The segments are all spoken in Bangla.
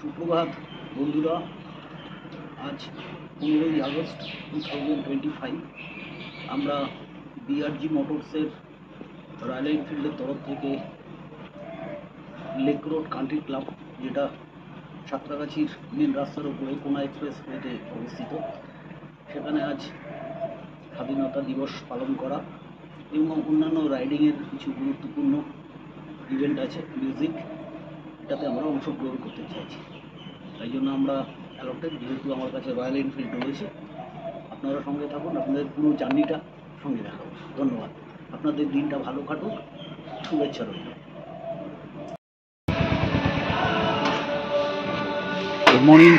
সুপ্রভাত বন্ধুরা, আজ 15ই আগস্ট 2025। আমরা বিআরজি মোটরসের রয়্যাল এনফিল্ডের তরফ থেকে লেক রোড কান্ট্রি ক্লাব, যেটা সাঁতরাগাছির মেন রাস্তার উপরে কোনা এক্সপ্রেসওয়েতে অবস্থিত, সেখানে আজ স্বাধীনতা দিবস পালন করা এবং অন্যান্য রাইডিংয়ের কিছু গুরুত্বপূর্ণ ইভেন্ট আছে, মিউজিক, এটাতে আমরা অংশগ্রহণ করতে চাইছি। তাই জন্য আমরা অ্যালটেড, যেহেতু আমার কাছে রয়্যাল এনফিল্ড রয়েছে, আপনারা সঙ্গে থাকুন, আপনাদের পুরো জার্নিটা সঙ্গে দেখাবো। ধন্যবাদ, আপনাদের দিনটা ভালো কাটুক, শুভেচ্ছা রইল। Good morning.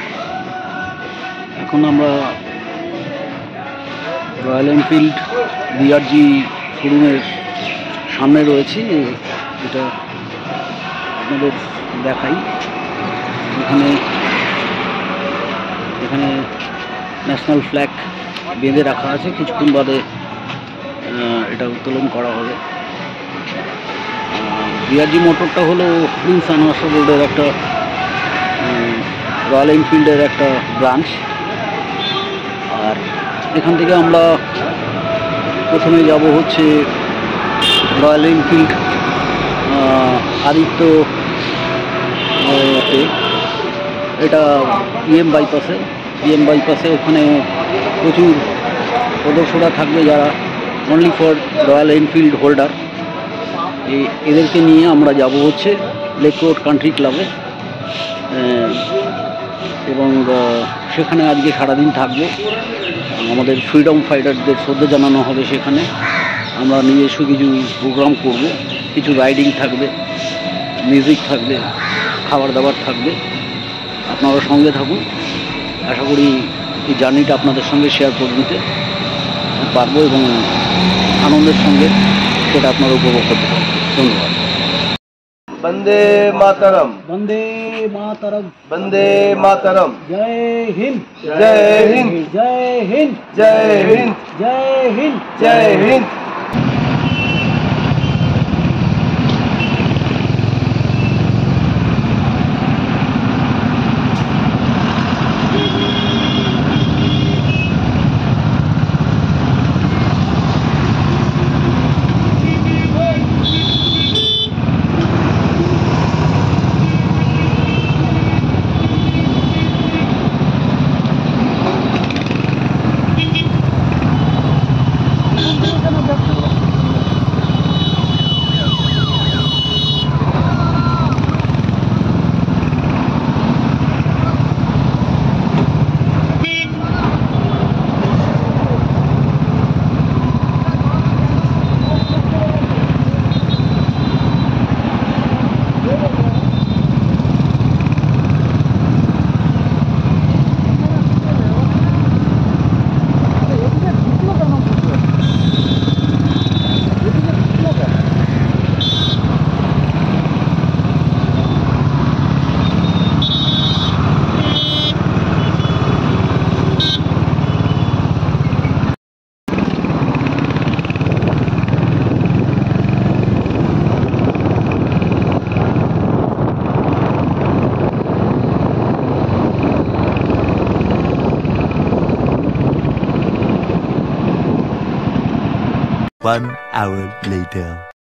এখন আমরা রয়্যাল এনফিল্ড বিআরজি শোরুমের সামনে রয়েছি। এটা আপনাদের দেখাই। এখানে ন্যাশনাল ফ্ল্যাগ বেঁধে রাখা আছে, কিছুক্ষণ বাদে এটা উত্তোলন করা হবে। বিআরজি মোটরটা হলো প্রিন্স আনোয়ার রোডের একটা রয়্যাল এনফিল্ডের একটা ব্রাঞ্চ। আর এখান থেকে আমরা প্রথমে যাব হচ্ছে রয়্যাল এনফিল্ড আদিত্য, এটা ইএম বাইপাসে ওখানে প্রচুর সদস্যরা থাকবে যারা only for royal Enfield holder. এদেরকে নিয়ে আমরা যাব হচ্ছে লেক রোড কান্ট্রি ক্লাবে, এবং সেখানে আজকে সারাদিন থাকবো। আমাদের ফ্রিডম ফাইটারদের শ্রদ্ধা জানানো হবে সেখানে। আমরা নিজস্ব কিছু প্রোগ্রাম করব, কিছু রাইডিং থাকবে, মিউজিক থাকবে, খাবার দাবার থাকবে। আপনারা সঙ্গে থাকুন, আশা করি এই জার্নিটা আপনাদের সঙ্গে শেয়ার করে নিতে পারবো এবং আনন্দের সঙ্গে সেটা আপনারা উপভোগ করতে পারবেন। ধন্যবাদ। বন্দে মাতরম, বন্দে মাতরম, বন্দে মাতরম। জয় হিন্দ, জয় হিন্দ, জয় হিন্দ, জয় হিন্দ, জয় হিন্দ, জয় হিন্দ।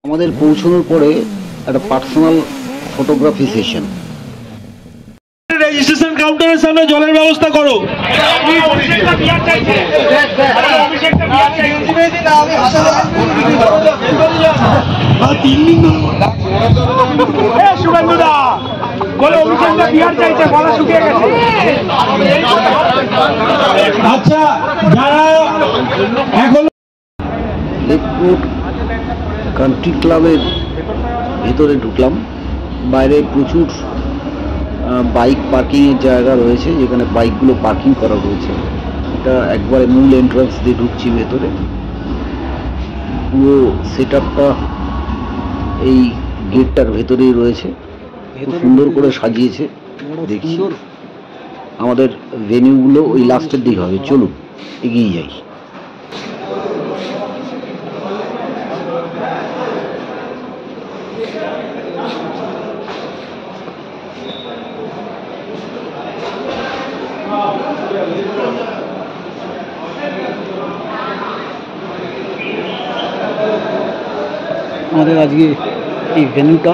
আমাদের পৌঁছানোর পরে একটা পার্সোনাল ফটোগ্রাফি সেশন। রেজিস্ট্রেশন কাউন্টারের সামনে জলের ব্যবস্থা করো। শুভেন্দুদা বলে অভিষেকটা বিয়ার চাইছে, গলা শুকিয়ে গেছে। আচ্ছা, যারা এখন লেক রোড কান্ট্রি ক্লাবের ভেতরে ঢুকলাম। বাইরে প্রচুর বাইক পার্কিংয়ের জায়গা রয়েছে, যেখানে বাইকগুলো পার্কিং করা রয়েছে। এটা একবারে মূল এন্ট্রান্স দিয়ে ঢুকছি ভেতরে। পুরো সেট আপটা এই গেটটার ভেতরেই রয়েছে, খুব সুন্দর করে সাজিয়েছে। দেখি আমাদের ভেনিউগুলো ওই লাস্টের দিকে হবে। চলুন এগিয়ে যাই। আমাদের আজকে এই ভেন্যুটা।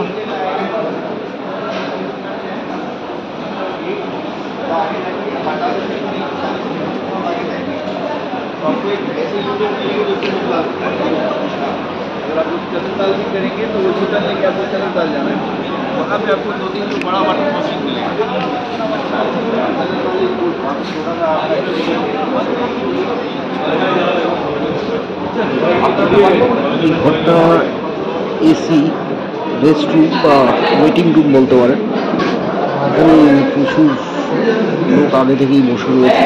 अगर आप चने दाल की करेंगे तो वो चिकन लेके आपको चने दाल जाना है, वहाँ पे आपको 2-3 जो बड़ा वाटर मशीन मिलेगा। এই ঘরটা এসি রেস্ট রুম বা ওয়েটিং রুম বলতে পারেন। এখানে প্রচুর লোক আগে থেকেই বসে রয়েছে।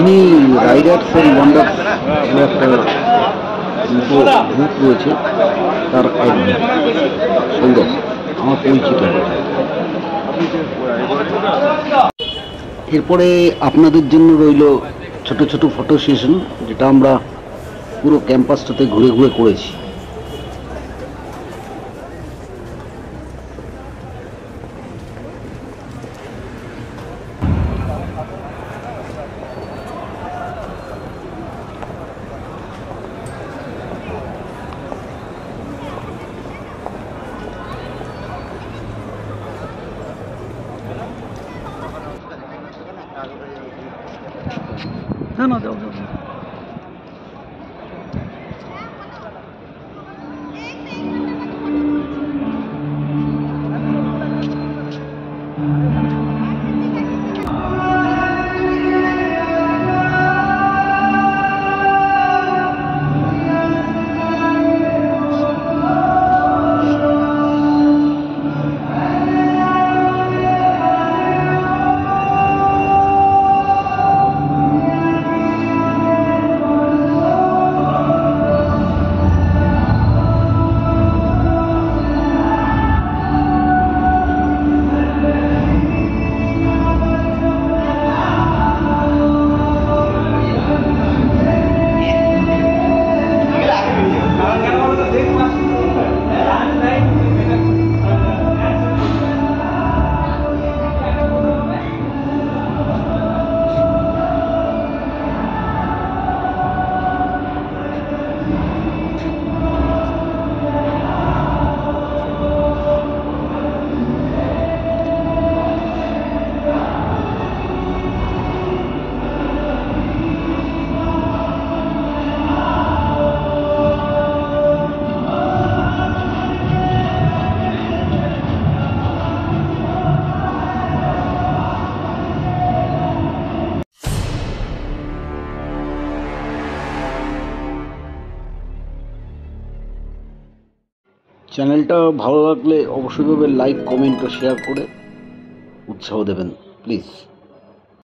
ইনি রাইডার্স এন্ড ওয়ান্ডার্স একটা গ্রুপ রয়েছে, তার সৌরভ আমার পরিচিত। এরপরে আপনাদের জন্য রইল ছোট ছোট ফটো সেশন, যেটা আমরা পুরো ক্যাম্পাসটাতে ঘুরে ঘুরে করেছি। না না যাও যাও। চ্যানেলটা ভালো লাগলে অবশ্যই লাইক, কমেন্ট ও শেয়ার করে উৎসাহ দেবেন। প্লিজ।